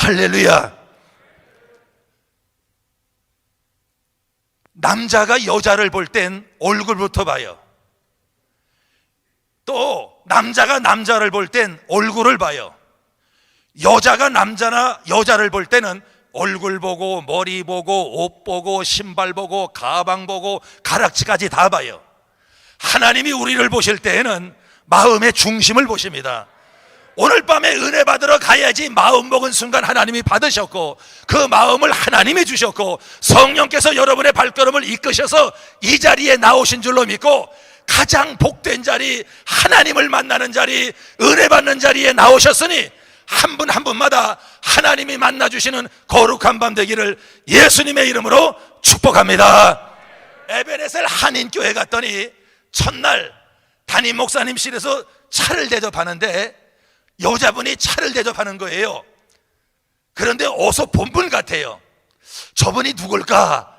할렐루야. 남자가 여자를 볼 땐 얼굴부터 봐요. 또 남자가 남자를 볼 땐 얼굴을 봐요. 여자가 남자나 여자를 볼 때는 얼굴 보고 머리 보고 옷 보고 신발 보고 가방 보고 가락지까지 다 봐요. 하나님이 우리를 보실 때에는 마음의 중심을 보십니다. 오늘 밤에 은혜 받으러 가야지 마음 먹은 순간 하나님이 받으셨고, 그 마음을 하나님이 주셨고, 성령께서 여러분의 발걸음을 이끄셔서 이 자리에 나오신 줄로 믿고, 가장 복된 자리, 하나님을 만나는 자리, 은혜 받는 자리에 나오셨으니 한 분 한 분마다 하나님이 만나주시는 거룩한 밤 되기를 예수님의 이름으로 축복합니다. 에베네셀 한인교회 갔더니 첫날 담임 목사님실에서 차를 대접하는데 여자분이 차를 대접하는 거예요. 그런데 어서 본 분 같아요. 저분이 누굴까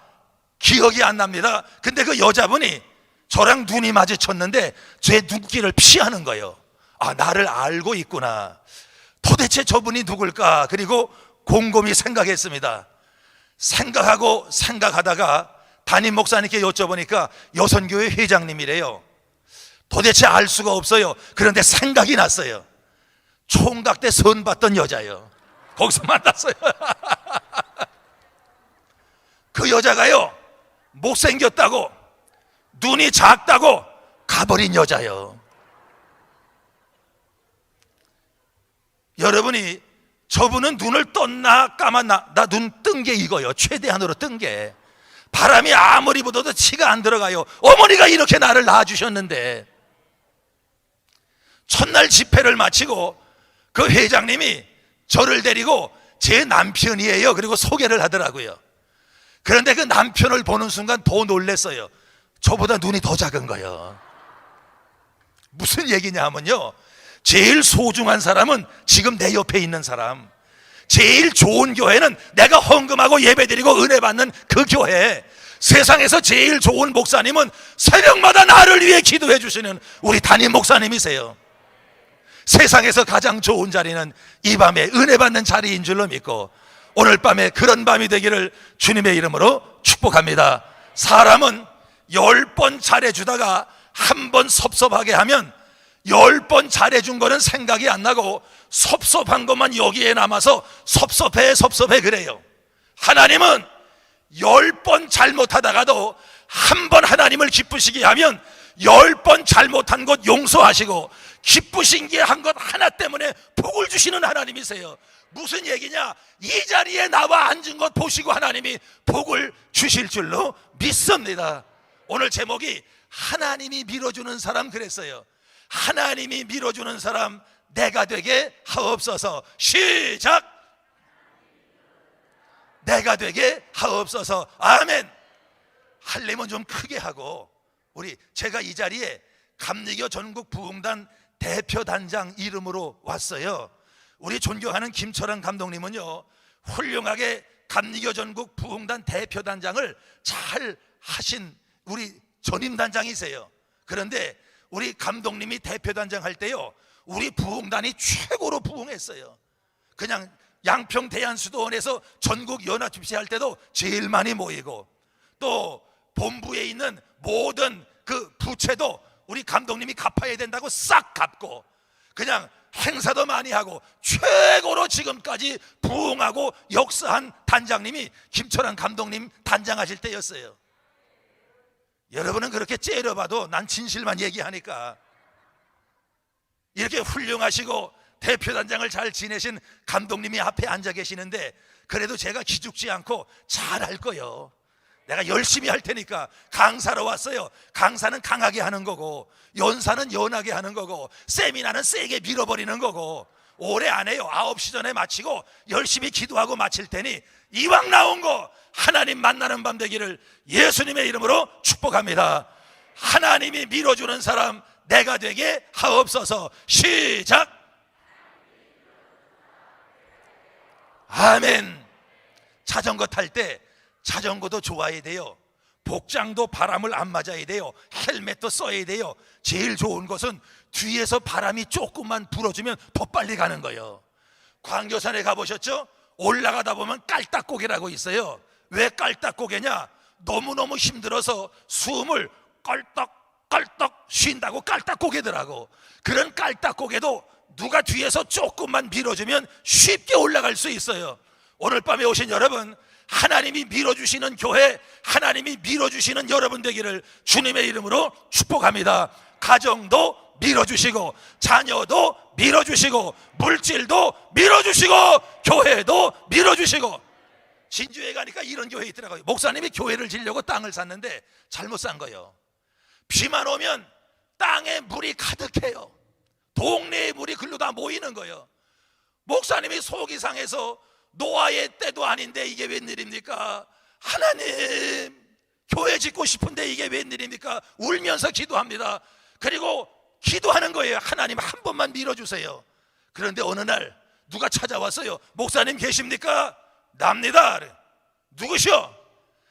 기억이 안 납니다. 근데 그 여자분이 저랑 눈이 마주쳤는데 제 눈길을 피하는 거예요. 아, 나를 알고 있구나. 도대체 저분이 누굴까? 그리고 곰곰이 생각했습니다. 생각하다가 담임 목사님께 여쭤보니까 여선교회 회장님이래요. 도대체 알 수가 없어요. 그런데 생각이 났어요. 총각 때 선 봤던 여자예요. 거기서 만났어요. 그 여자가요, 못생겼다고, 눈이 작다고 가버린 여자예요. 여러분이 저분은 눈을 떴나 감았나, 나 눈 뜬 게 이거요. 최대한으로 뜬 게. 바람이 아무리 불어도 치가 안 들어가요. 어머니가 이렇게 나를 낳아주셨는데. 첫날 집회를 마치고 그 회장님이 저를 데리고 제 남편이에요. 그리고 소개를 하더라고요. 그런데 그 남편을 보는 순간 더 놀랐어요. 저보다 눈이 더 작은 거예요. 무슨 얘기냐 하면요, 제일 소중한 사람은 지금 내 옆에 있는 사람, 제일 좋은 교회는 내가 헌금하고 예배드리고 은혜 받는 그 교회, 세상에서 제일 좋은 목사님은 새벽마다 나를 위해 기도해 주시는 우리 담임 목사님이세요. 세상에서 가장 좋은 자리는 이 밤에 은혜 받는 자리인 줄로 믿고, 오늘 밤에 그런 밤이 되기를 주님의 이름으로 축복합니다. 사람은 10번 잘해주다가 한 번 섭섭하게 하면 10번 잘해준 거는 생각이 안 나고 섭섭한 것만 여기에 남아서 섭섭해 그래요. 하나님은 10번 잘못하다가도 한 번 하나님을 기쁘시게 하면 10번 잘못한 것 용서하시고 기쁘신 게 한 것 하나 때문에 복을 주시는 하나님이세요. 무슨 얘기냐? 이 자리에 나와 앉은 것 보시고 하나님이 복을 주실 줄로 믿습니다. 오늘 제목이 하나님이 밀어주는 사람 그랬어요. 하나님이 밀어주는 사람 내가 되게 하옵소서. 시작. 내가 되게 하옵소서. 아멘. 하려면 좀 크게 하고, 제가 이 자리에 감리교 전국 부흥단 대표단장 이름으로 왔어요. 우리 존경하는 김철환 감독님은요, 훌륭하게 감리교 전국 부흥단 대표단장을 잘 하신 우리 전임단장이세요. 그런데 우리 감독님이 대표단장 할 때요, 우리 부흥단이 최고로 부흥했어요. 그냥 양평 대한수도원에서 전국 연합집회 할 때도 제일 많이 모이고, 또 본부에 있는 모든 그 부채도 우리 감독님이 갚아야 된다고 싹 갚고, 그냥 행사도 많이 하고 최고로 지금까지 부흥하고 역사한 단장님이 김철환 감독님 단장하실 때였어요. 여러분은 그렇게 째려봐도 난 진실만 얘기하니까, 이렇게 훌륭하시고 대표단장을 잘 지내신 감독님이 앞에 앉아 계시는데, 그래도 제가 기죽지 않고 잘할 거예요. 내가 열심히 할 테니까. 강사로 왔어요. 강사는 강하게 하는 거고, 연사는 연하게 하는 거고, 세미나는 세게 밀어버리는 거고, 오래 안 해요. 9시 전에 마치고 열심히 기도하고 마칠 테니 이왕 나온 거 하나님 만나는 밤 되기를 예수님의 이름으로 축복합니다. 하나님이 밀어주는 사람 내가 되게 하옵소서. 시작. 아멘. 자전거 탈 때 자전거도 좋아야 돼요. 복장도 바람을 안 맞아야 돼요. 헬멧도 써야 돼요. 제일 좋은 것은 뒤에서 바람이 조금만 불어주면 더 빨리 가는 거예요. 광교산에 가보셨죠? 올라가다 보면 깔딱고개라고 있어요. 왜 깔딱고개냐? 너무너무 힘들어서 숨을 껄떡껄떡 쉰다고 깔딱고개더라고. 그런 깔딱고개도 누가 뒤에서 조금만 밀어주면 쉽게 올라갈 수 있어요. 오늘 밤에 오신 여러분, 하나님이 밀어주시는 교회, 하나님이 밀어주시는 여러분 되기를 주님의 이름으로 축복합니다. 가정도 밀어주시고, 자녀도 밀어주시고, 물질도 밀어주시고, 교회도 밀어주시고. 진주에 가니까 이런 교회 있더라고요. 목사님이 교회를 지려고 땅을 샀는데 잘못 산 거예요. 비만 오면 땅에 물이 가득해요. 동네에 물이 글로 다 모이는 거예요. 목사님이 속이 상해서 노아의 때도 아닌데 이게 웬일입니까? 하나님, 교회 짓고 싶은데 이게 웬일입니까? 울면서 기도합니다. 그리고 기도하는 거예요. 하나님 한 번만 밀어주세요. 그런데 어느 날 누가 찾아왔어요. 목사님 계십니까? 납니다. 누구시오?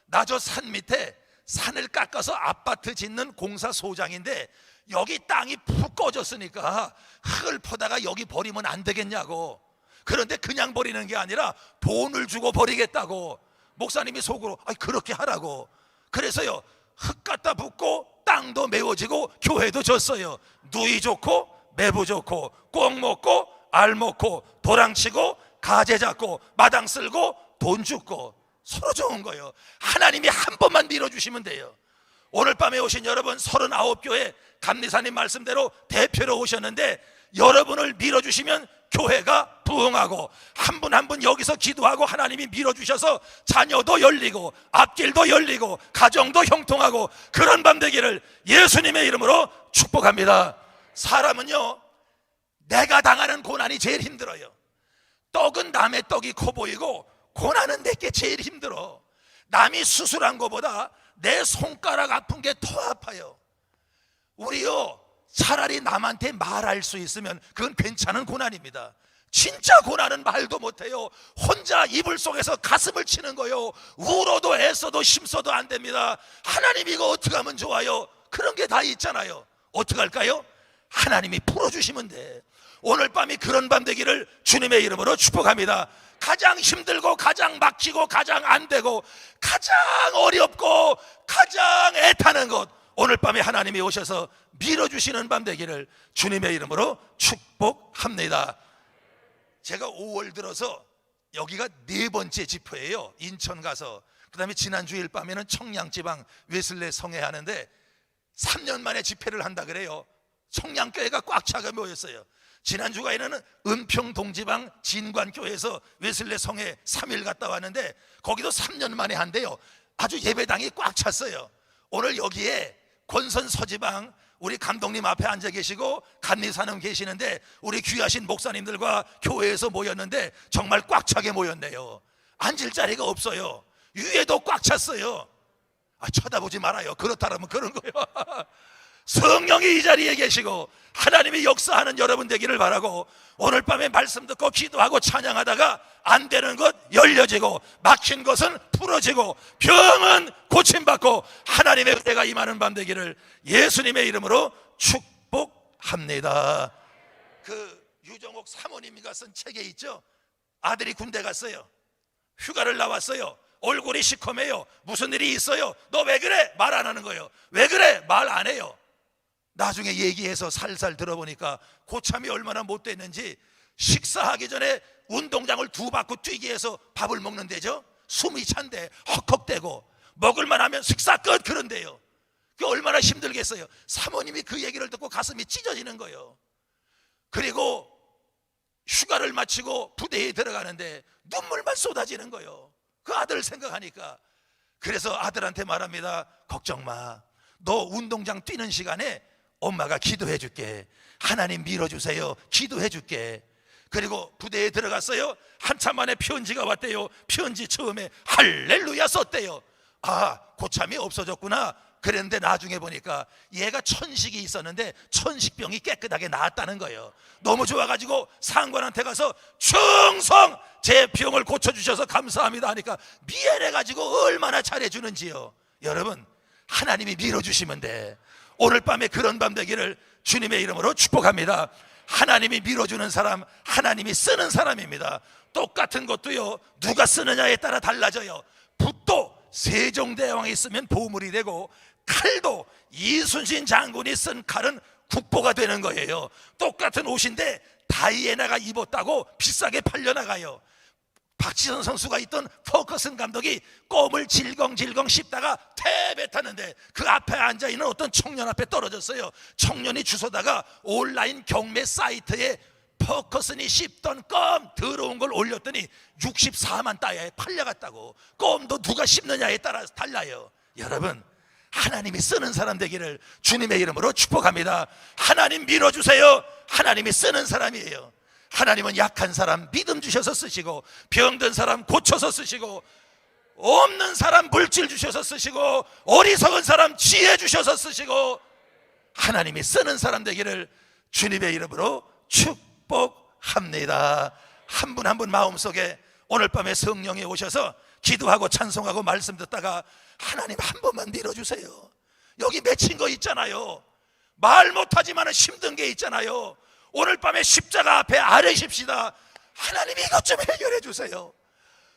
나 저 산 밑에 산을 깎아서 아파트 짓는 공사소장인데 여기 땅이 푹 꺼졌으니까 흙을 퍼다가 여기 버리면 안 되겠냐고. 그런데 그냥 버리는 게 아니라 돈을 주고 버리겠다고. 목사님이 속으로 그렇게 하라고. 그래서요, 흙 갖다 붓고 땅도 메워지고 교회도 졌어요. 누이 좋고 매부 좋고 꼭 먹고 알 먹고 도랑치고 가재 잡고 마당 쓸고 돈 줍고 서로 좋은 거예요. 하나님이 한 번만 밀어주시면 돼요. 오늘 밤에 오신 여러분 39교회 감리사님 말씀대로 대표로 오셨는데 여러분을 밀어주시면 교회가 부흥하고 한 분 한 분 여기서 기도하고 하나님이 밀어주셔서 자녀도 열리고 앞길도 열리고 가정도 형통하고 그런 밤 되기를 예수님의 이름으로 축복합니다. 사람은요, 내가 당하는 고난이 제일 힘들어요. 떡은 남의 떡이 커 보이고 고난은 내게 제일 힘들어. 남이 수술한 것보다 내 손가락 아픈 게 더 아파요. 우리요, 차라리 남한테 말할 수 있으면 그건 괜찮은 고난입니다. 진짜 고난은 말도 못해요. 혼자 이불 속에서 가슴을 치는 거요. 울어도 애써도 힘써도 안 됩니다. 하나님 이거 어떻게 하면 좋아요? 그런 게 다 있잖아요. 어떻게 할까요? 하나님이 풀어주시면 돼. 오늘 밤이 그런 밤 되기를 주님의 이름으로 축복합니다. 가장 힘들고 가장 막히고 가장 안 되고 가장 어렵고 가장 애타는 것, 오늘 밤에 하나님이 오셔서 밀어주시는 밤 되기를 주님의 이름으로 축복합니다. 제가 5월 들어서 여기가 4번째 집회예요. 인천 가서. 그 다음에 지난 주일 밤에는 청량지방 웨슬레 성회 하는데 3년 만에 집회를 한다 그래요. 청량교회가 꽉 차게 모였어요. 지난 주간에는 은평 동지방 진관교회에서 웨슬레 성회 3일 갔다 왔는데 거기도 3년 만에 한대요. 아주 예배당이 꽉 찼어요. 오늘 여기에 권선 서지방 우리 감독님 앞에 앉아 계시고 감리사님 계시는데 우리 귀하신 목사님들과 교회에서 모였는데 정말 꽉 차게 모였네요. 앉을 자리가 없어요. 위에도 꽉 찼어요. 쳐다보지 말아요. 그렇다면 그런 거예요. 성령이 이 자리에 계시고 하나님이 역사하는 여러분 되기를 바라고, 오늘 밤에 말씀 듣고 기도하고 찬양하다가 안 되는 것 열려지고 막힌 것은 풀어지고 병은 고침받고 하나님의 은혜가 임하는 밤 되기를 예수님의 이름으로 축복합니다. 그 유정옥 사모님이가 쓴 책에 있죠. 아들이 군대 갔어요. 휴가를 나왔어요. 얼굴이 시커매요. 무슨 일이 있어요? 너 왜 그래? 말 안 하는 거예요. 왜 그래? 말 안 해요. 나중에 얘기해서 살살 들어보니까 고참이 얼마나 못됐는지 식사하기 전에 운동장을 2바퀴 뛰기 위해서 밥을 먹는데죠. 숨이 찬데 헉헉대고 먹을만 하면 식사 끝 그런데요. 그게 얼마나 힘들겠어요. 사모님이 그 얘기를 듣고 가슴이 찢어지는 거예요. 그리고 휴가를 마치고 부대에 들어가는데 눈물만 쏟아지는 거예요. 그 아들 생각하니까. 그래서 아들한테 말합니다. 걱정 마. 너 운동장 뛰는 시간에 엄마가 기도해 줄게. 하나님 밀어주세요. 기도해 줄게. 그리고 부대에 들어갔어요. 한참 만에 편지가 왔대요. 편지 처음에 할렐루야 썼대요. 고참이 없어졌구나. 그랬는데 나중에 보니까 얘가 천식이 있었는데 천식병이 깨끗하게 나았다는 거예요. 너무 좋아가지고 상관한테 가서 충성 제 병을 고쳐주셔서 감사합니다 하니까 미안해가지고 얼마나 잘해주는지요. 여러분, 하나님이 밀어주시면 돼. 오늘 밤에 그런 밤 되기를 주님의 이름으로 축복합니다. 하나님이 밀어주는 사람, 하나님이 쓰는 사람입니다. 똑같은 것도요, 누가 쓰느냐에 따라 달라져요. 붓도 세종대왕이 쓰면 보물이 되고, 칼도 이순신 장군이 쓴 칼은 국보가 되는 거예요. 똑같은 옷인데 다이애나가 입었다고 비싸게 팔려나가요. 박지성 선수가 있던 포커슨 감독이 껌을 질겅질겅 씹다가 퇴배탔는데 그 앞에 앉아있는 어떤 청년 앞에 떨어졌어요. 청년이 주워다가 온라인 경매 사이트에 포커슨이 씹던 껌 더러운 걸 올렸더니 64만 달러에 팔려갔다고. 껌도 누가 씹느냐에 따라 달라요. 여러분, 하나님이 쓰는 사람 되기를 주님의 이름으로 축복합니다. 하나님 밀어주세요. 하나님이 쓰는 사람이에요. 하나님은 약한 사람 믿음 주셔서 쓰시고, 병든 사람 고쳐서 쓰시고, 없는 사람 물질 주셔서 쓰시고, 어리석은 사람 지혜 주셔서 쓰시고, 하나님이 쓰는 사람 되기를 주님의 이름으로 축복합니다. 한 분 한 분 마음속에 오늘 밤에 성령이 오셔서 기도하고 찬송하고 말씀 듣다가 하나님 한 번만 밀어주세요. 여기 맺힌 거 있잖아요. 말 못하지만 힘든 게 있잖아요. 오늘 밤에 십자가 앞에 아뢰십시다. 하나님 이것 좀 해결해 주세요.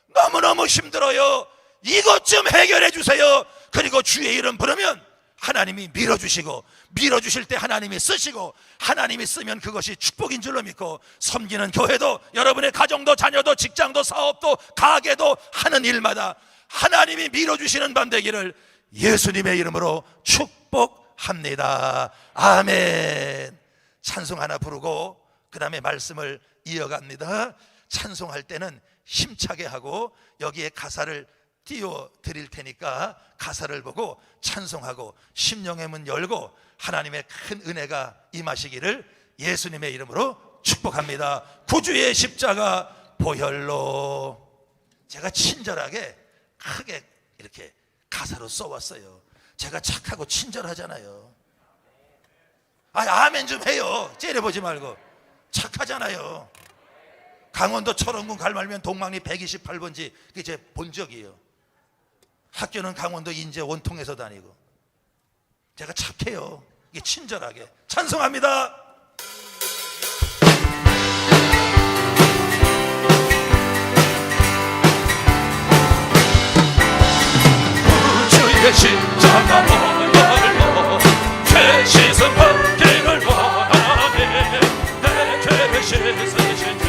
너무너무 힘들어요. 이것 좀 해결해 주세요. 그리고 주의 이름 부르면 하나님이 밀어주시고, 밀어주실 때 하나님이 쓰시고, 하나님이 쓰면 그것이 축복인 줄로 믿고, 섬기는 교회도, 여러분의 가정도, 자녀도, 직장도, 사업도, 가게도 하는 일마다 하나님이 밀어주시는 밤 되기를 예수님의 이름으로 축복합니다. 아멘. 찬송 하나 부르고 그 다음에 말씀을 이어갑니다. 찬송할 때는 힘차게 하고 여기에 가사를 띄워 드릴 테니까 가사를 보고 찬송하고 심령의 문 열고 하나님의 큰 은혜가 임하시기를 예수님의 이름으로 축복합니다. 구주의 십자가 보혈로. 제가 친절하게 크게 이렇게 가사로 써왔어요. 제가 착하고 친절하잖아요. 아멘 좀 해요. 째려보지 말고. 착하잖아요. 강원도 철원군 갈말면 동망리 128번지 그게 제 본적이에요. 학교는 강원도 인제 원통에서 다니고. 제가 착해요. 이게 친절하게 찬송합니다. 주의 십자가 보혈로 죄 씻은 법기를 원하네. 내 죄를 씻으신 죄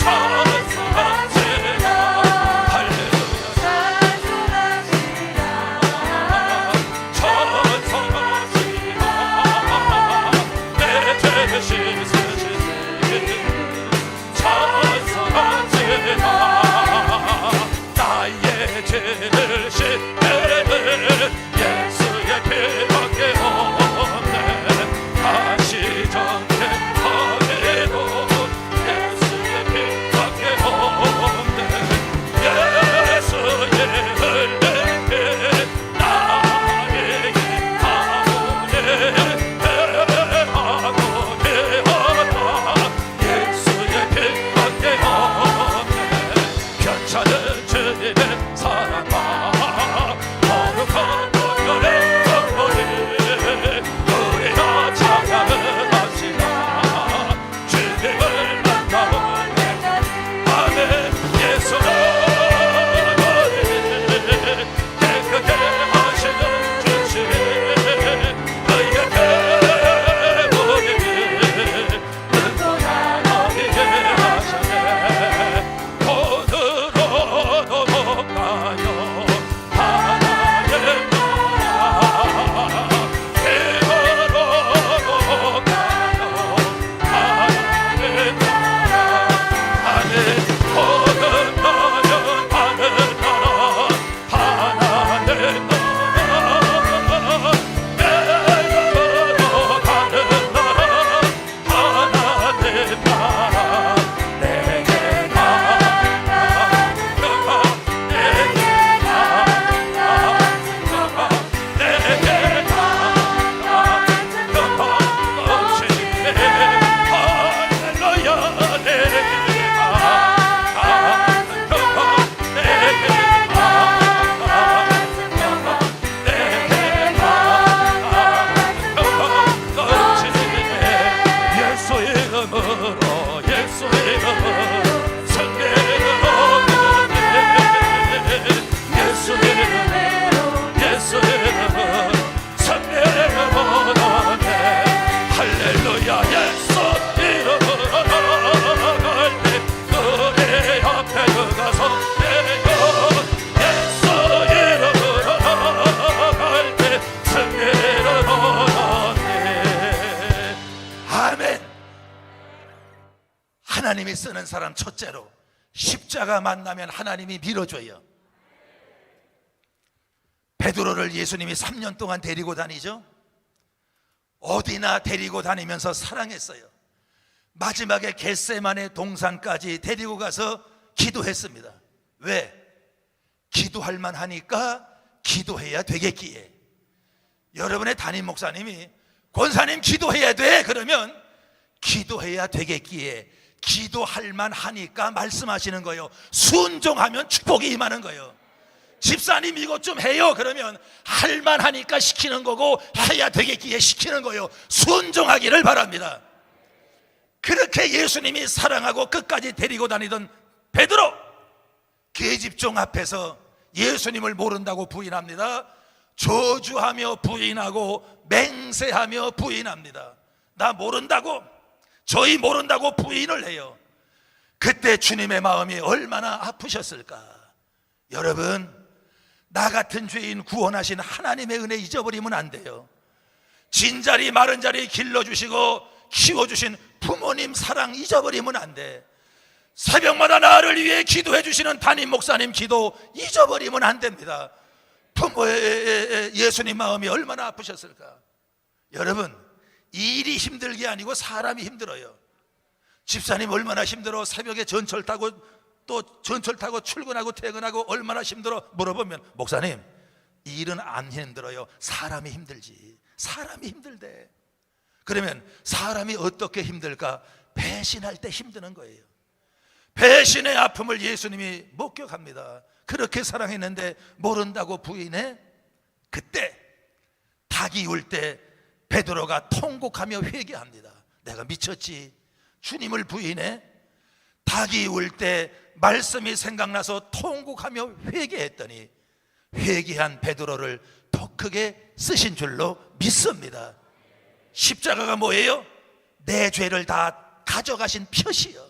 찬송하시라. 할렐루야 찬송하시라. 하나님이 쓰는 사람 첫째로 십자가 만나면 하나님이 밀어줘요. 베드로를 예수님이 3년 동안 데리고 다니죠. 어디나 데리고 다니면서 사랑했어요. 마지막에 겟세마네 동산까지 데리고 가서 기도했습니다. 왜? 기도할 만하니까 기도해야 되겠기에. 여러분의 담임 목사님이 권사님 기도해야 돼 그러면 기도해야 되겠기에 기도할 만하니까 말씀하시는 거예요. 순종하면 축복이 임하는 거예요. 집사님 이것 좀 해요 그러면 할 만하니까 시키는 거고 해야 되겠기에 시키는 거예요. 순종하기를 바랍니다. 그렇게 예수님이 사랑하고 끝까지 데리고 다니던 베드로, 계집종 앞에서 예수님을 모른다고 부인합니다. 저주하며 부인하고 맹세하며 부인합니다. 나 모른다고, 저희 모른다고 부인을 해요. 그때 주님의 마음이 얼마나 아프셨을까. 여러분, 나 같은 죄인 구원하신 하나님의 은혜 잊어버리면 안 돼요. 진자리 마른 자리 길러주시고 키워주신 부모님 사랑 잊어버리면 안 돼. 새벽마다 나를 위해 기도해 주시는 담임 목사님 기도 잊어버리면 안 됩니다. 부모의 예수님 마음이 얼마나 아프셨을까. 여러분, 일이 힘들 게 아니고 사람이 힘들어요. 집사님 얼마나 힘들어. 새벽에 전철 타고 또 전철 타고 출근하고 퇴근하고 얼마나 힘들어 물어보면 목사님 일은 안 힘들어요. 사람이 힘들지. 사람이 힘들대. 그러면 사람이 어떻게 힘들까? 배신할 때 힘드는 거예요. 배신의 아픔을 예수님이 목격합니다. 그렇게 사랑했는데 모른다고 부인해? 그때 닭이 울 때 베드로가 통곡하며 회개합니다. 내가 미쳤지. 주님을 부인해? 닭이 울 때 말씀이 생각나서 통곡하며 회개했더니 회개한 베드로를 더 크게 쓰신 줄로 믿습니다. 십자가가 뭐예요? 내 죄를 다 가져가신 표시요.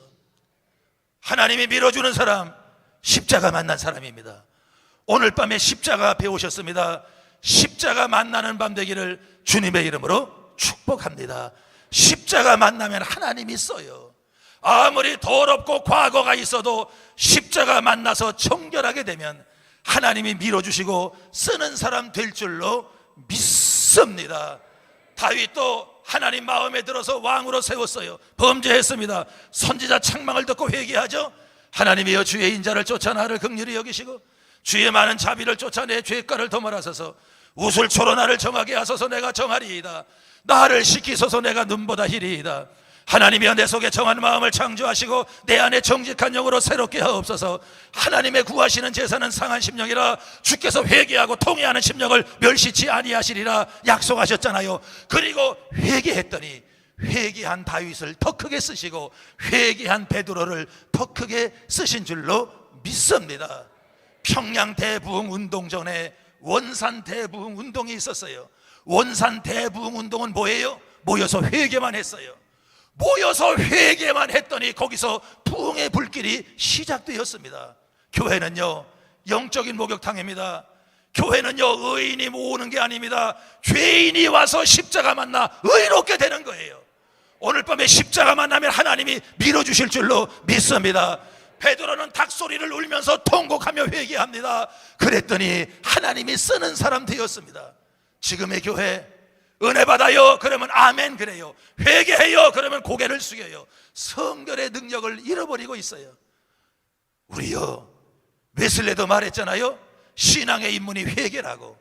하나님이 밀어주는 사람, 십자가 만난 사람입니다. 오늘 밤에 십자가 앞에 오셨습니다. 십자가 만나는 밤 되기를 주님의 이름으로 축복합니다. 십자가 만나면 하나님이 써요. 아무리 더럽고 과거가 있어도 십자가 만나서 정결하게 되면 하나님이 밀어주시고 쓰는 사람 될 줄로 믿습니다. 다윗도 하나님 마음에 들어서 왕으로 세웠어요. 범죄했습니다. 선지자 책망을 듣고 회개하죠. 하나님이여 주의 인자를 쫓아 나를 긍휼히 여기시고 주의 많은 자비를 쫓아 내 죄가를 더멀하소서. 우술초로 나를 정하게 하소서. 내가 정하리이다. 나를 시키소서. 내가 눈보다 희리이다. 하나님이여 내 속에 정한 마음을 창조하시고 내 안에 정직한 영으로 새롭게 하옵소서. 하나님의 구하시는 제사는 상한 심령이라 주께서 회개하고 통회하는 심령을 멸시치 아니하시리라 약속하셨잖아요. 그리고 회개했더니 회개한 다윗을 더 크게 쓰시고 회개한 베드로를 더 크게 쓰신 줄로 믿습니다. 평양 대부흥 운동 전에 원산 대부흥 운동이 있었어요. 원산 대부흥 운동은 뭐예요? 모여서 회개만 했어요. 모여서 회개만 했더니 거기서 부흥의 불길이 시작되었습니다. 교회는요 영적인 목욕탕입니다. 교회는요 의인이 모으는 게 아닙니다. 죄인이 와서 십자가 만나 의롭게 되는 거예요. 오늘 밤에 십자가 만나면 하나님이 밀어주실 줄로 믿습니다. 베드로는 닭소리를 울면서 통곡하며 회개합니다. 그랬더니 하나님이 쓰는 사람 되었습니다. 지금의 교회 은혜 받아요 그러면 아멘 그래요. 회개해요 그러면 고개를 숙여요. 성결의 능력을 잃어버리고 있어요. 우리요 웨슬레도 말했잖아요. 신앙의 입문이 회개라고.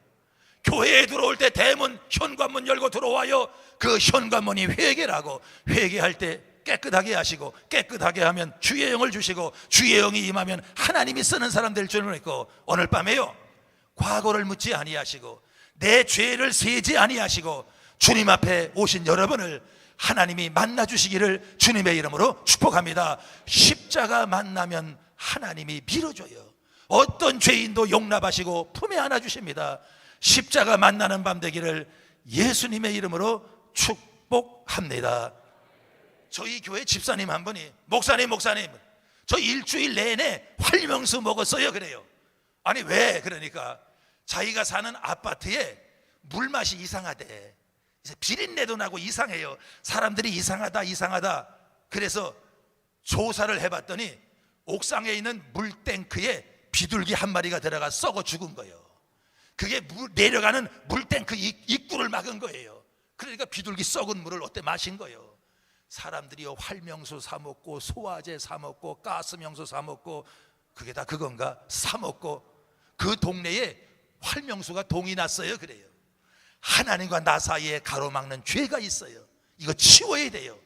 교회에 들어올 때 대문 현관문 열고 들어와요. 그 현관문이 회개라고. 회개할 때 깨끗하게 하시고 깨끗하게 하면 주의 영을 주시고 주의 영이 임하면 하나님이 쓰는 사람 될 줄을 믿고 오늘 밤에요 과거를 묻지 아니하시고 내 죄를 세지 아니하시고 주님 앞에 오신 여러분을 하나님이 만나주시기를 주님의 이름으로 축복합니다. 십자가 만나면 하나님이 밀어줘요. 어떤 죄인도 용납하시고 품에 안아주십니다. 십자가 만나는 밤 되기를 예수님의 이름으로 축복합니다. 저희 교회 집사님 한 분이 목사님 저 일주일 내내 활명수 먹었어요 그래요. 아니 왜? 그러니까 자기가 사는 아파트에 물맛이 이상하대. 이제 비린내도 나고 이상해요. 사람들이 이상하다 그래서 조사를 해봤더니 옥상에 있는 물탱크에 비둘기 한 마리가 들어가 썩어 죽은 거예요. 그게 내려가는 물탱크 입구를 막은 거예요. 그러니까 비둘기 썩은 물을 어때 마신 거예요. 사람들이요, 활명수 사 먹고 소화제 사 먹고 가스명수 사 먹고, 그게 다 그건가? 사 먹고 그 동네에 활명수가 동이 났어요. 그래요. 하나님과 나 사이에 가로막는 죄가 있어요. 이거 치워야 돼요.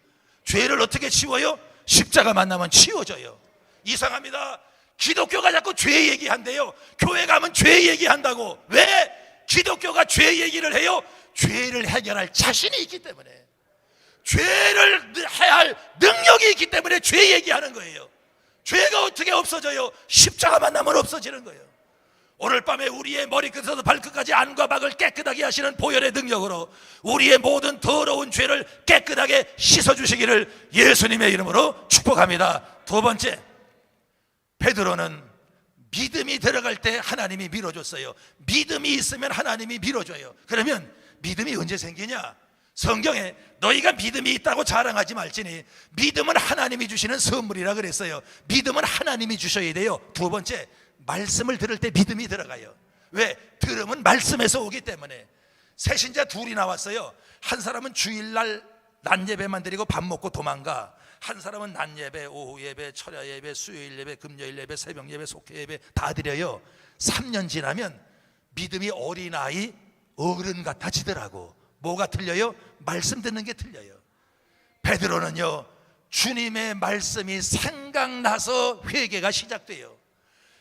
죄를 어떻게 치워요? 십자가 만나면 치워져요. 이상합니다. 기독교가 자꾸 죄 얘기한대요. 교회 가면 죄 얘기한다고. 왜? 기독교가 죄 얘기를 해요? 죄를 해결할 자신이 있기 때문에, 죄를 해야 할 능력이 있기 때문에 죄 얘기하는 거예요. 죄가 어떻게 없어져요? 십자가 만나면 없어지는 거예요. 오늘 밤에 우리의 머리끝에서 발끝까지 안과 박을 깨끗하게 하시는 보혈의 능력으로 우리의 모든 더러운 죄를 깨끗하게 씻어주시기를 예수님의 이름으로 축복합니다. 두 번째, 베드로는 믿음이 들어갈 때 하나님이 밀어줬어요. 믿음이 있으면 하나님이 밀어줘요. 그러면 믿음이 언제 생기냐? 성경에 너희가 믿음이 있다고 자랑하지 말지니 믿음은 하나님이 주시는 선물이라 그랬어요. 믿음은 하나님이 주셔야 돼요. 두 번째, 말씀을 들을 때 믿음이 들어가요. 왜? 들음은 말씀에서 오기 때문에. 새신자 둘이 나왔어요. 한 사람은 주일날 낮 예배만 드리고 밥 먹고 도망가. 한 사람은 낮 예배, 오후 예배, 철야 예배, 수요일 예배, 금요일 예배, 새벽 예배, 속회 예배 다 드려요. 3년 지나면 믿음이 어린아이, 어른 같아지더라고. 뭐가 틀려요? 말씀 듣는 게 틀려요. 베드로는요, 주님의 말씀이 생각나서 회개가 시작돼요.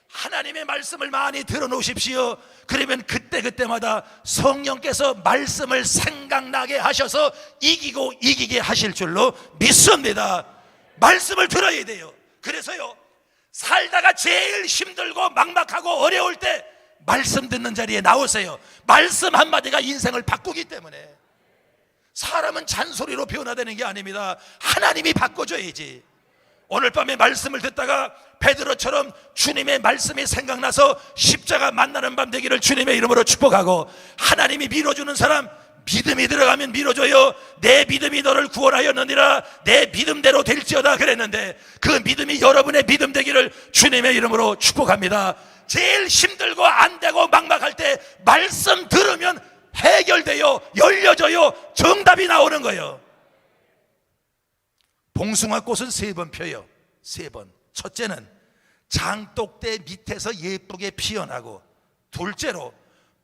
하나님의 말씀을 많이 들어놓으십시오. 그러면 그때마다 성령께서 말씀을 생각나게 하셔서 이기고 이기게 하실 줄로 믿습니다. 말씀을 들어야 돼요. 그래서요, 살다가 제일 힘들고 막막하고 어려울 때 말씀 듣는 자리에 나오세요. 말씀 한마디가 인생을 바꾸기 때문에. 사람은 잔소리로 변화되는 게 아닙니다. 하나님이 바꿔줘야지. 오늘 밤에 말씀을 듣다가 베드로처럼 주님의 말씀이 생각나서 십자가 만나는 밤 되기를 주님의 이름으로 축복하고, 하나님이 밀어주는 사람, 믿음이 들어가면 밀어줘요. 내 믿음이 너를 구원하였느니라, 내 믿음대로 될지어다 그랬는데 그 믿음이 여러분의 믿음 되기를 주님의 이름으로 축복합니다. 제일 힘들고 안 되고 막막할 때 말씀 들으면 해결돼요. 열려져요. 정답이 나오는 거예요. 봉숭아 꽃은 3번 펴요. 3번. 첫째는 장독대 밑에서 예쁘게 피어나고, 둘째로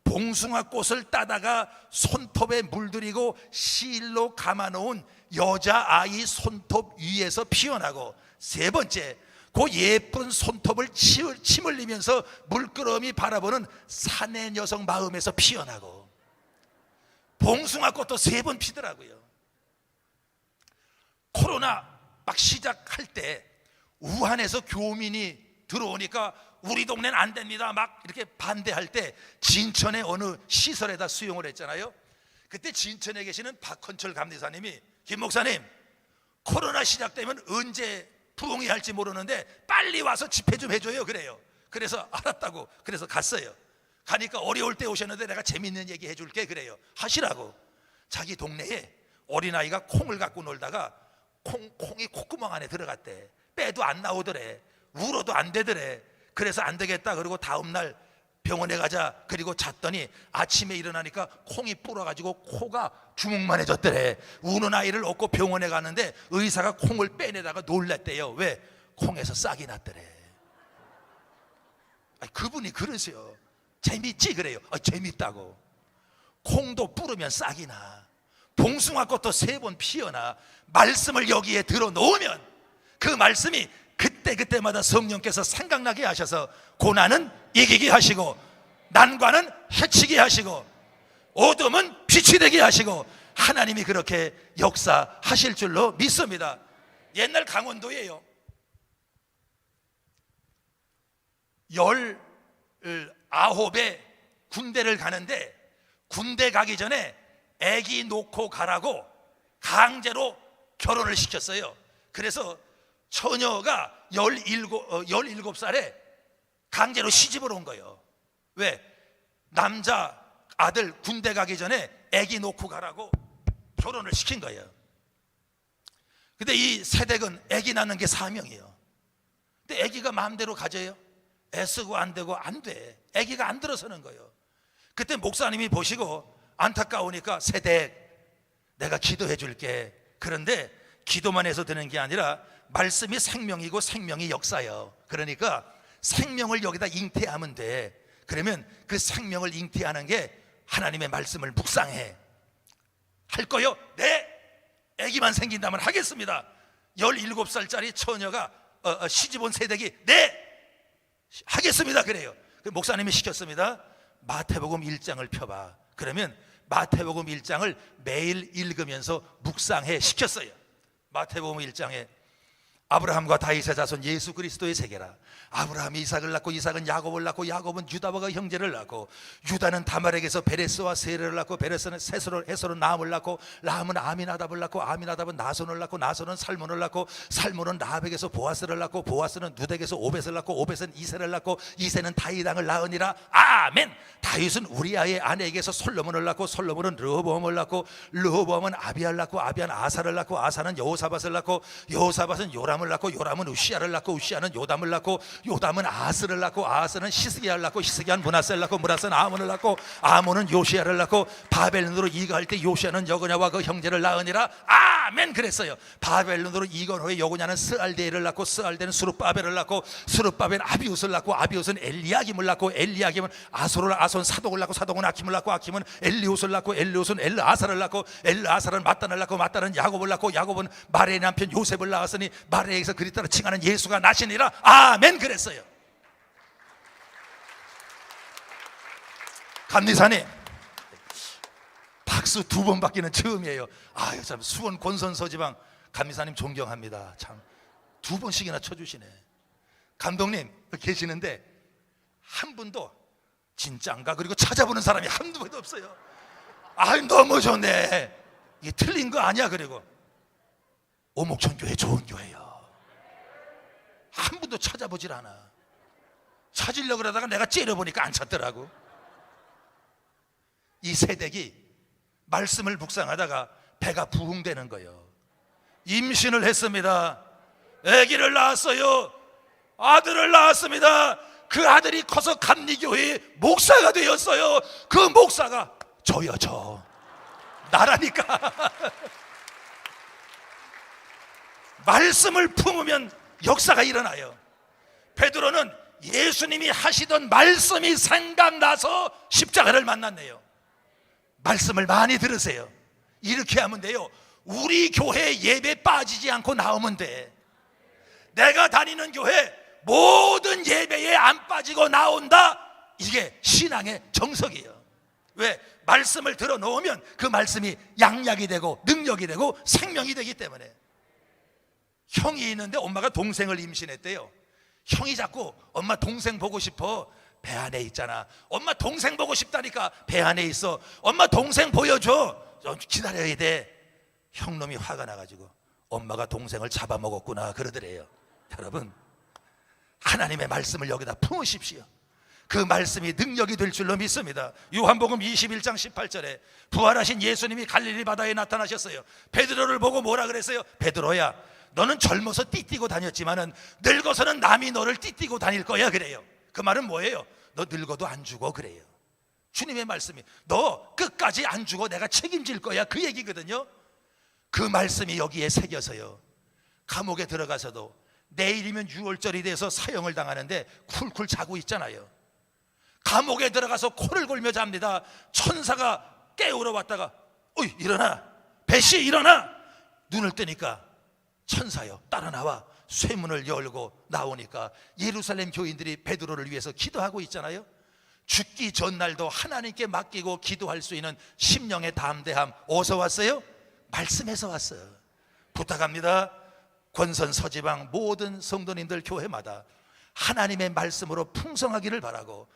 봉숭아 꽃을 따다가 손톱에 물들이고 실로 감아놓은 여자아이 손톱 위에서 피어나고, 세 번째, 그 예쁜 손톱을 침 흘리면서 물끄러미 바라보는 사내 여성 마음에서 피어나고. 봉숭아 꽃도 3번 피더라고요. 코로나 막 시작할 때 우한에서 교민이 들어오니까 우리 동네는 안 됩니다 막 이렇게 반대할 때 진천의 어느 시설에다 수용을 했잖아요. 그때 진천에 계시는 박헌철 감리사님이, 김 목사님, 코로나 시작되면 언제 부흥이 할지 모르는데 빨리 와서 집회 좀 해줘요 그래요. 그래서 알았다고, 그래서 갔어요. 가니까 어려울 때 오셨는데 내가 재밌는 얘기 해줄게 그래요. 하시라고. 자기 동네에 어린아이가 콩을 갖고 놀다가 콩이 콧구멍 안에 들어갔대. 빼도 안 나오더래. 울어도 안 되더래. 그래서 안 되겠다 그러고 다음날 병원에 가자. 그리고 잤더니 아침에 일어나니까 콩이 불어가지고 코가 주먹만해졌더래. 우는 아이를 업고 병원에 갔는데 의사가 콩을 빼내다가 놀랐대요. 왜? 콩에서 싹이 났더래. 그분이 그러세요. 재밌지 그래요. 재밌다고. 콩도 뿌르면 싹이 나. 봉숭아 꽃도 3번 피어나. 말씀을 여기에 들어 놓으면 그 말씀이 그때마다 성령께서 생각나게 하셔서 고난은 이기게 하시고, 난관은 해치게 하시고, 어둠은 빛이 되게 하시고, 하나님이 그렇게 역사하실 줄로 믿습니다. 옛날 강원도예요. 19에 군대를 가는데 군대 가기 전에 아기 놓고 가라고 강제로 결혼을 시켰어요. 그래서 처녀가 17살에 강제로 시집을 온 거예요. 왜? 남자 아들 군대 가기 전에 아기 놓고 가라고 결혼을 시킨 거예요. 근데 이 세댁은 아기 낳는 게 사명이에요. 근데 아기가 마음대로 가져요? 애쓰고 안 되고 안 돼. 아기가 안 들어서는 거예요. 그때 목사님이 보시고 안타까우니까 세댁 내가 기도해 줄게. 그런데 기도만 해서 되는 게 아니라 말씀이 생명이고 생명이 역사예요. 그러니까 생명을 여기다 잉태하면 돼. 그러면 그 생명을 잉태하는 게 하나님의 말씀을 묵상해. 할 거요? 네. 아기만 생긴다면 하겠습니다. 17살짜리 처녀가 시집 온 세댁이 네 하겠습니다 그래요. 목사님이 시켰습니다. 마태복음 1장을 펴봐. 그러면 마태복음 1장을 매일 읽으면서 묵상해 시켰어요. 마태복음 1장에 아브라함과 다윗의 자손 예수 그리스도의 세계라. 아브라함이 이삭을 낳고 이삭은 야곱을 낳고 야곱은 유다와 형제를 낳고 유다는 다말에게서 베레스와 세레를 낳고 베레스는 헤스로 나함을 낳고 나함은 아미나답을 낳고 아미나답은 나손을 낳고 나손은 살몬을 낳고 살몬은 라합에게서 보아스를 낳고 보아스는 누덱에서 오벳을 낳고 오벳은 이세를 낳고 이세는 다윗 왕을 낳으니라. 아멘. 다윗은 우리아의 아내에게서 솔로몬을 낳고 솔로몬은 르호보암을 낳고 르호보암은 아비야를 낳고 아비야는 아사를 낳고 아사는 여호사밧을 낳고 여호사밧은 요람을 낳고 요람은 우시아를 낳고 우시아는 요담을 낳고 요담은 아스를 낳고 아스는 시스기야를 낳고 시스기야는 므낫세를 낳고 므낫세는 아몬을 낳고 아몬은 요시야를 낳고 바벨론으로 이거할 때 요시야는 여고냐와 그 형제를 낳으니라. 아멘. 그랬어요. 바벨론으로 이건 후에 여고냐는 스알데를 낳고 스알데는 수룹바벨을 낳고 수룹바벨은 아비웃을 낳고 아비웃은 엘리야김을 낳고 엘리야김은 아손 사독을 낳고 사독은 아킴을 낳고 아킴은 엘리웃을 낳고 엘리웃은 엘르아사를 낳고 엘르아사는 마단을 낳고 마단은 야곱을 낳고 야곱은 마레의 남편 요셉을 낳았으니 마레에게서 그리스도로 칭하는 예수가 나시니라. 아멘. 그랬어요. 감리사님 박수 2번 받기는 처음이에요. 아유 참 수원 권선 서지방 감리사님 존경합니다. 참 2번씩이나 쳐주시네. 감독님 계시는데 한 분도 진짜인가 그리고 찾아보는 사람이 한두 번도 없어요. 아유 너무 좋네. 이게 틀린 거 아니야. 그리고 오목천 교회 좋은 교회요. 한 분도 찾아보질 않아. 찾으려고 그러다가 내가 째려보니까 안 찾더라고. 이 세댁이 말씀을 묵상하다가 배가 부흥되는 거예요. 임신을 했습니다. 아기를 낳았어요. 아들을 낳았습니다. 그 아들이 커서 감리교회의 목사가 되었어요. 그 목사가 저요. 저 나라니까. 말씀을 품으면 역사가 일어나요. 베드로는 예수님이 하시던 말씀이 생각나서 십자가를 만났네요. 말씀을 많이 들으세요. 이렇게 하면 돼요. 우리 교회 예배 빠지지 않고 나오면 돼. 내가 다니는 교회 모든 예배에 안 빠지고 나온다. 이게 신앙의 정석이에요. 왜? 말씀을 들어 놓으면 그 말씀이 양약이 되고 능력이 되고 생명이 되기 때문에. 형이 있는데 엄마가 동생을 임신했대요. 형이 자꾸 엄마 동생 보고 싶어. 배 안에 있잖아. 엄마 동생 보고 싶다니까. 배 안에 있어. 엄마 동생 보여줘. 좀 기다려야 돼. 형놈이 화가 나가지고 엄마가 동생을 잡아먹었구나 그러더래요. 여러분 하나님의 말씀을 여기다 품으십시오. 그 말씀이 능력이 될 줄로 믿습니다. 요한복음 21장 18절에 부활하신 예수님이 갈릴리 바다에 나타나셨어요. 베드로를 보고 뭐라 그랬어요? 베드로야 너는 젊어서 띠띠고 다녔지만은 늙어서는 남이 너를 띠띠고 다닐 거야 그래요. 그 말은 뭐예요? 너 늙어도 안 죽어 그래요. 주님의 말씀이 너 끝까지 안 죽어 내가 책임질 거야 그 얘기거든요. 그 말씀이 여기에 새겨서요. 감옥에 들어가서도 내일이면 6월절이 돼서 사형을 당하는데 쿨쿨 자고 있잖아요. 감옥에 들어가서 코를 골며 잡니다. 천사가 깨우러 왔다가 어이 일어나 배씨 일어나. 눈을 뜨니까 천사요 따라 나와. 쇠문을 열고 나오니까 예루살렘 교인들이 베드로를 위해서 기도하고 있잖아요. 죽기 전날도 하나님께 맡기고 기도할 수 있는 심령의 담대함 어디서 왔어요? 말씀에서 왔어요. 부탁합니다. 권선 서지방 모든 성도님들 교회마다 하나님의 말씀으로 풍성하기를 바라고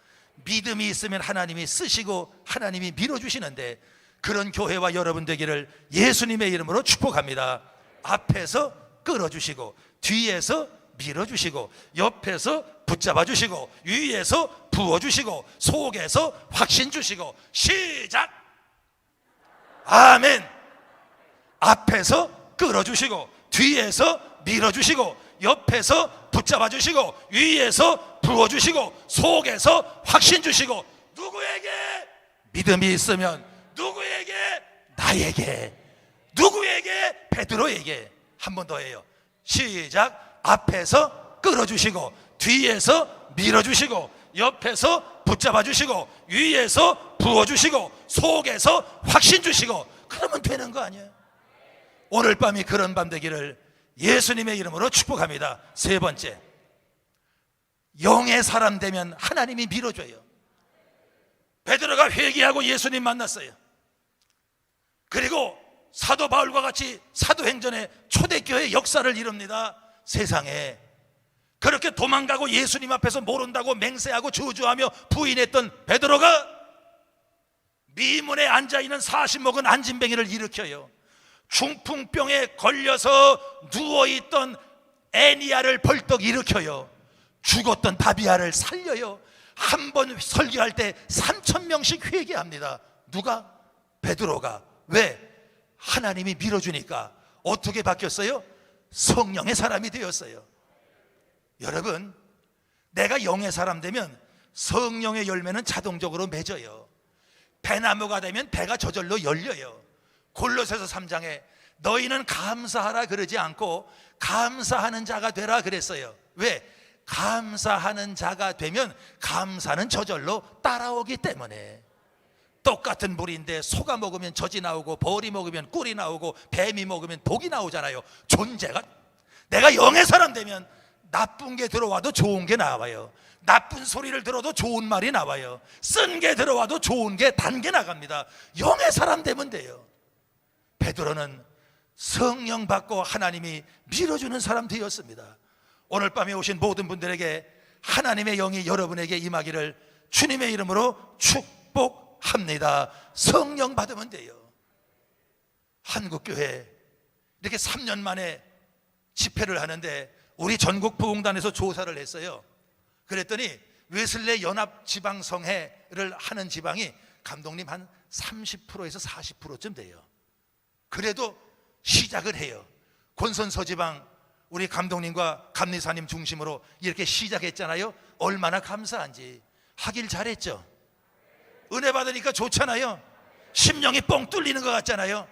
믿음이 있으면 하나님이 쓰시고 하나님이 밀어주시는데 그런 교회와 여러분 되기를 예수님의 이름으로 축복합니다. 앞에서 끌어주시고 뒤에서 밀어주시고 옆에서 붙잡아주시고 위에서 부어주시고 속에서 확신 주시고 시작. 아멘. 앞에서 끌어주시고 뒤에서 밀어주시고 옆에서 붙잡아 주시고 위에서 부어주시고 속에서 확신 주시고 누구에게 믿음이 있으면 누구에게 나에게 누구에게 베드로에게 한 번 더 해요. 시작. 앞에서 끌어주시고 뒤에서 밀어주시고 옆에서 붙잡아 주시고 위에서 부어주시고 속에서 확신 주시고 그러면 되는 거 아니에요? 오늘 밤이 그런 밤 되기를 예수님의 이름으로 축복합니다. 세 번째, 영의 사람 되면 하나님이 밀어줘요. 베드로가 회개하고 예수님 만났어요. 그리고 사도 바울과 같이 사도행전의 초대교회 역사를 이룹니다. 세상에 그렇게 도망가고 예수님 앞에서 모른다고 맹세하고 저주하며 부인했던 베드로가 미문에 앉아있는 40 먹은 안진뱅이를 일으켜요. 중풍병에 걸려서 누워있던 애니아를 벌떡 일으켜요. 죽었던 바비아를 살려요. 한 번 설교할 때 3,000명씩 회개합니다. 누가? 베드로가. 왜? 하나님이 밀어주니까. 어떻게 바뀌었어요? 성령의 사람이 되었어요. 여러분, 내가 영의 사람 되면 성령의 열매는 자동적으로 맺어요. 배나무가 되면 배가 저절로 열려요. 골로새서 3장에 너희는 감사하라 그러지 않고 감사하는 자가 되라 그랬어요. 왜? 감사하는 자가 되면 감사는 저절로 따라오기 때문에. 똑같은 물인데 소가 먹으면 젖이 나오고 벌이 먹으면 꿀이 나오고 뱀이 먹으면 독이 나오잖아요. 존재가, 내가 영의 사람 되면 나쁜 게 들어와도 좋은 게 나와요. 나쁜 소리를 들어도 좋은 말이 나와요. 쓴 게 들어와도 좋은 게 단 게 나갑니다. 영의 사람 되면 돼요. 베드로는 성령 받고 하나님이 밀어주는 사람 되었습니다. 오늘 밤에 오신 모든 분들에게 하나님의 영이 여러분에게 임하기를 주님의 이름으로 축복합니다. 성령 받으면 돼요. 한국교회 이렇게 3년 만에 집회를 하는데 우리 전국 부흥단에서 조사를 했어요. 그랬더니 웨슬레 연합지방성회를 하는 지방이 감독님 한 30%에서 40%쯤 돼요. 그래도 시작을 해요. 권선서지방 우리 감독님과 감리사님 중심으로 이렇게 시작했잖아요. 얼마나 감사한지. 하길 잘했죠. 은혜 받으니까 좋잖아요. 심령이 뻥 뚫리는 것 같잖아요.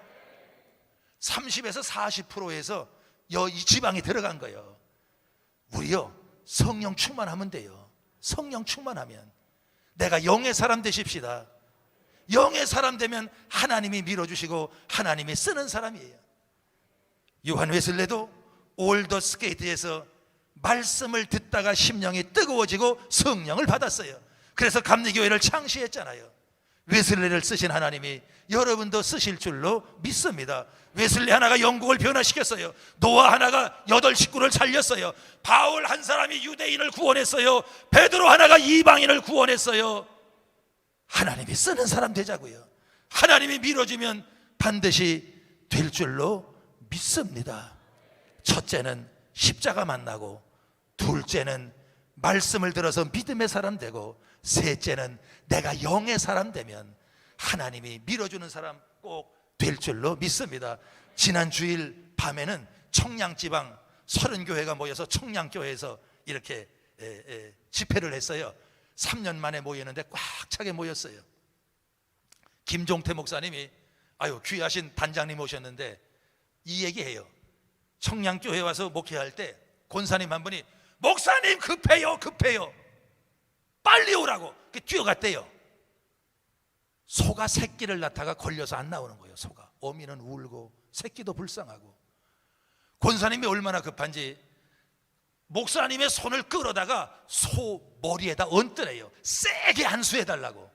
30에서 40%에서 이 지방이 들어간 거예요. 우리요 성령 충만하면 돼요. 성령 충만하면. 내가 영의 사람 되십시다. 영의 사람 되면 하나님이 밀어주시고 하나님이 쓰는 사람이에요. 요한 웨슬레도 올더 스케이트에서 말씀을 듣다가 심령이 뜨거워지고 성령을 받았어요. 그래서 감리교회를 창시했잖아요. 웨슬레를 쓰신 하나님이 여러분도 쓰실 줄로 믿습니다. 웨슬레 하나가 영국을 변화시켰어요. 노아 하나가 8 식구를 살렸어요. 바울 한 사람이 유대인을 구원했어요. 베드로 하나가 이방인을 구원했어요. 하나님이 쓰는 사람 되자고요. 하나님이 밀어주면 반드시 될 줄로 믿습니다. 첫째는 십자가 만나고, 둘째는 말씀을 들어서 믿음의 사람 되고, 셋째는 내가 영의 사람 되면 하나님이 밀어주는 사람 꼭 될 줄로 믿습니다. 지난 주일 밤에는 청량지방 30교회가 모여서 청량교회에서 이렇게 집회를 했어요. 3년 만에 모였는데 꽉 차게 모였어요. 김종태 목사님이 귀하신 단장님 오셨는데 이 얘기해요. 청량교회 와서 목회할 때 권사님 한 분이 목사님 급해요 빨리 오라고 뛰어갔대요. 소가 새끼를 낳다가 걸려서 안 나오는 거예요. 소가 어미는 울고 새끼도 불쌍하고. 권사님이 얼마나 급한지 목사님의 손을 끌어다가 소 머리에다 얹더래요. 세게 안수해달라고.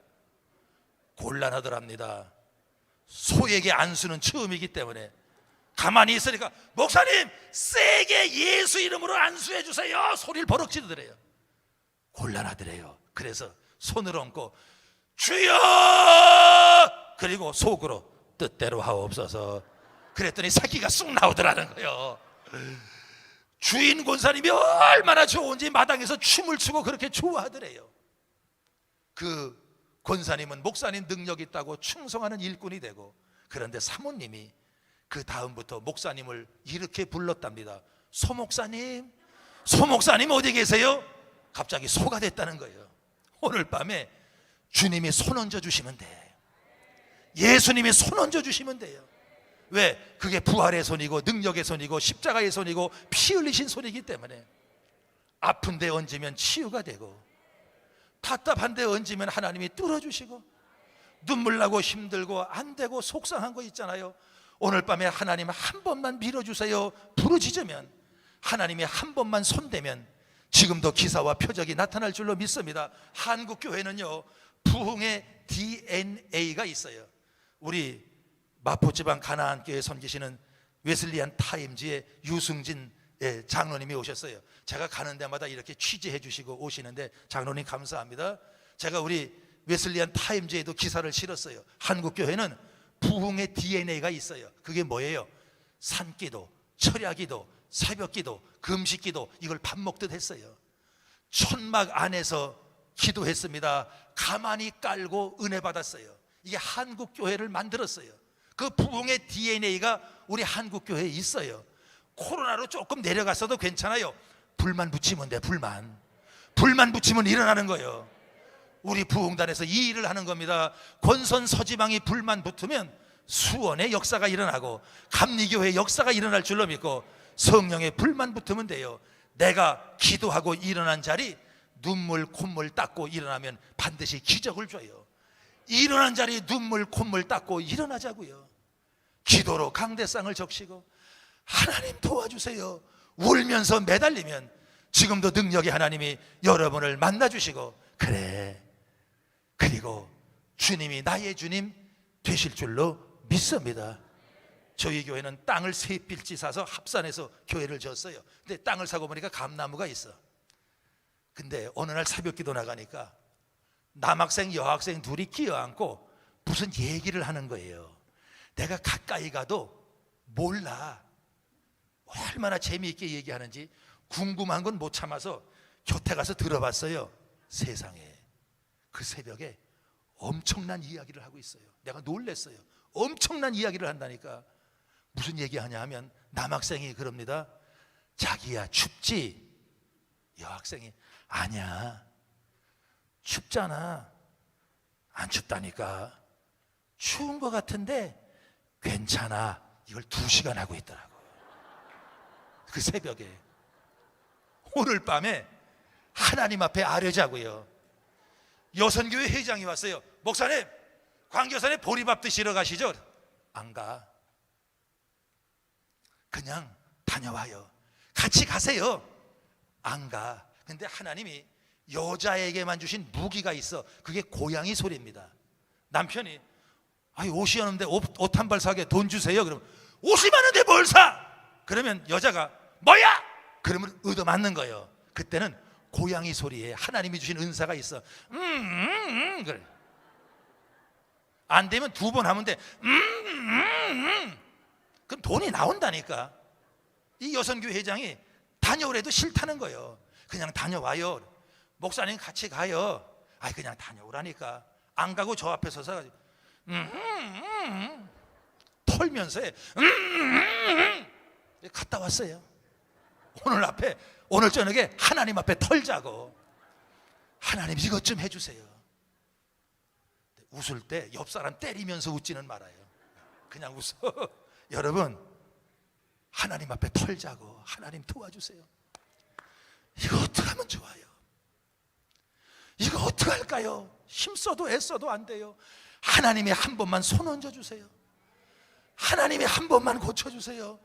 곤란하더랍니다. 소에게 안수는 처음이기 때문에. 가만히 있으니까 목사님 세게 예수 이름으로 안수해 주세요 소리를 버럭 지르더래요. 곤란하더래요. 그래서 손을 얹고 주여, 그리고 속으로 뜻대로 하옵소서. 그랬더니 새끼가 쑥 나오더라는 거예요. 주인 권사님이 얼마나 좋은지 마당에서 춤을 추고 그렇게 좋아하더래요. 그 권사님은 목사님 능력 있다고 충성하는 일꾼이 되고, 그런데 사모님이 그 다음부터 목사님을 이렇게 불렀답니다. 소목사님, 소목사님 어디 계세요? 갑자기 소가 됐다는 거예요. 오늘 밤에 주님이 손 얹어 주시면 돼. 예수님이 손 얹어 주시면 돼요. 왜? 그게 부활의 손이고 능력의 손이고 십자가의 손이고 피 흘리신 손이기 때문에. 아픈 데 얹으면 치유가 되고, 답답한 데 얹으면 하나님이 뚫어주시고, 눈물 나고 힘들고 안 되고 속상한 거 있잖아요. 오늘 밤에 하나님 한 번만 밀어주세요 부르짖으면, 하나님이 한 번만 손대면 지금도 기사와 표적이 나타날 줄로 믿습니다. 한국교회는요, 부흥의 DNA가 있어요. 우리 마포지방 가나안교회 섬기시는 웨슬리안 타임즈의 유승진 장로님이 오셨어요. 제가 가는 데마다 이렇게 취재해 주시고 오시는데 장로님 감사합니다. 제가 우리 웨슬리안 타임즈에도 기사를 실었어요. 한국교회는 부흥의 DNA가 있어요. 그게 뭐예요? 산기도, 철야기도, 새벽기도, 금식기도, 이걸 밥 먹듯 했어요. 천막 안에서 기도했습니다. 가만히 깔고 은혜 받았어요. 이게 한국교회를 만들었어요. 그 부흥의 DNA가 우리 한국교회에 있어요. 코로나로 조금 내려갔어도 괜찮아요. 불만 붙이면 돼. 불만 붙이면 일어나는 거예요. 우리 부흥단에서 이 일을 하는 겁니다. 권선 서지방이 불만 붙으면 수원의 역사가 일어나고 감리교회의 역사가 일어날 줄로 믿고, 성령의 불만 붙으면 돼요. 내가 기도하고 일어난 자리 눈물 콧물 닦고 일어나면 반드시 기적을 줘요. 일어난 자리 눈물 콧물 닦고 일어나자고요. 기도로 강대상을 적시고, 하나님 도와주세요 울면서 매달리면 지금도 능력의 하나님이 여러분을 만나주시고, 그래, 그리고 주님이 나의 주님 되실 줄로 믿습니다. 저희 교회는 땅을 3필지 사서 합산해서 교회를 졌어요. 근데 땅을 사고 보니까 감나무가 있어. 근데 어느 날 새벽기도 나가니까 남학생 여학생 둘이 끼어앉고 무슨 얘기를 하는 거예요. 내가 가까이 가도 몰라. 얼마나 재미있게 얘기하는지 궁금한 건 못 참아서 곁에 가서 들어봤어요. 세상에, 그 새벽에 엄청난 이야기를 하고 있어요. 내가 놀랬어요. 엄청난 이야기를 한다니까. 무슨 얘기하냐 하면 남학생이 그럽니다. 자기야 춥지? 여학생이 아니야, 춥잖아. 안 춥다니까. 추운 것 같은데 괜찮아. 이걸 2시간 하고 있더라고. 그 새벽에. 오늘 밤에 하나님 앞에 아뢰자고요. 여선교회 회장이 왔어요. 목사님, 광교산에 보리밥 드시러 가시죠? 안 가. 그냥 다녀와요. 같이 가세요. 안 가. 근데 하나님이 여자에게만 주신 무기가 있어. 그게 고양이 소리입니다. 남편이 옷이 없는데 옷 한 벌 사게 돈 주세요. 그러면 옷이 많은데 뭘 사? 그러면 여자가 뭐야? 그러면 얻어맞는 거예요. 그때는 고양이 소리에 하나님이 주신 은사가 있어. 그래. 안 되면 2번 하면 돼. 그럼 돈이 나온다니까. 이 여선교회 회장이 다녀오래도 싫다는 거예요. 그냥 다녀와요. 목사님 같이 가요. 그냥 다녀오라니까. 안 가고 저 앞에 서서 털면서 갔다 왔어요. 오늘 저녁에 하나님 앞에 털자고. 하나님 이것 좀 해주세요. 웃을 때 옆 사람 때리면서 웃지는 말아요. 그냥 웃어. 여러분, 하나님 앞에 털자고. 하나님 도와주세요. 이거 어떻게 하면 좋아요? 이거 어떻게 할까요? 힘써도 애써도 안 돼요. 하나님이 한 번만 손 얹어주세요. 하나님이 한 번만 고쳐주세요.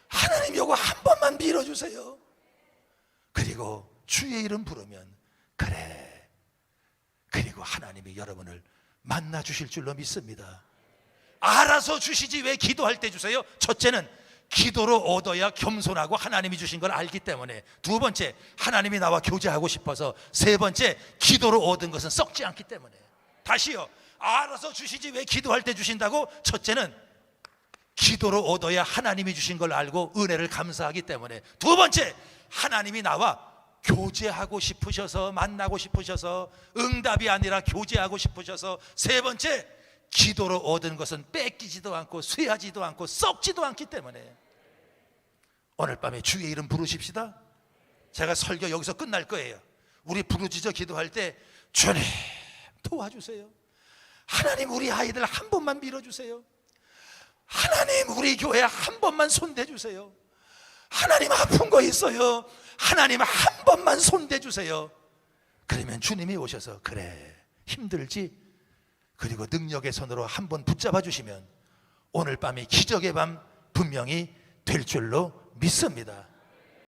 하나님 요거 한 번만 밀어주세요. 그리고 주의 이름 부르면 그래. 그리고 하나님이 여러분을 만나 주실 줄로 믿습니다. 알아서 주시지 왜 기도할 때 주세요? 첫째는 기도로 얻어야 겸손하고 하나님이 주신 걸 알기 때문에. 2번째, 하나님이 나와 교제하고 싶어서. 3번째, 기도로 얻은 것은 썩지 않기 때문에. 다시요, 알아서 주시지 왜 기도할 때 주신다고? 첫째는 기도로 얻어야 하나님이 주신 걸 알고 은혜를 감사하기 때문에. 2번째, 하나님이 나와 교제하고 싶으셔서, 만나고 싶으셔서, 응답이 아니라 교제하고 싶으셔서. 3번째, 기도로 얻은 것은 뺏기지도 않고 쇠하지도 않고 썩지도 않기 때문에 오늘 밤에 주의 이름 부르십시다. 제가 설교 여기서 끝날 거예요. 우리 부르짖어 기도할 때 주님 도와주세요. 하나님 우리 아이들 한 번만 밀어주세요. 하나님 우리 교회 한 번만 손대주세요. 하나님 아픈 거 있어요. 하나님 한 번만 손대주세요. 그러면 주님이 오셔서 그래 힘들지? 그리고 능력의 손으로 한 번 붙잡아 주시면 오늘 밤이 기적의 밤 분명히 될 줄로 믿습니다.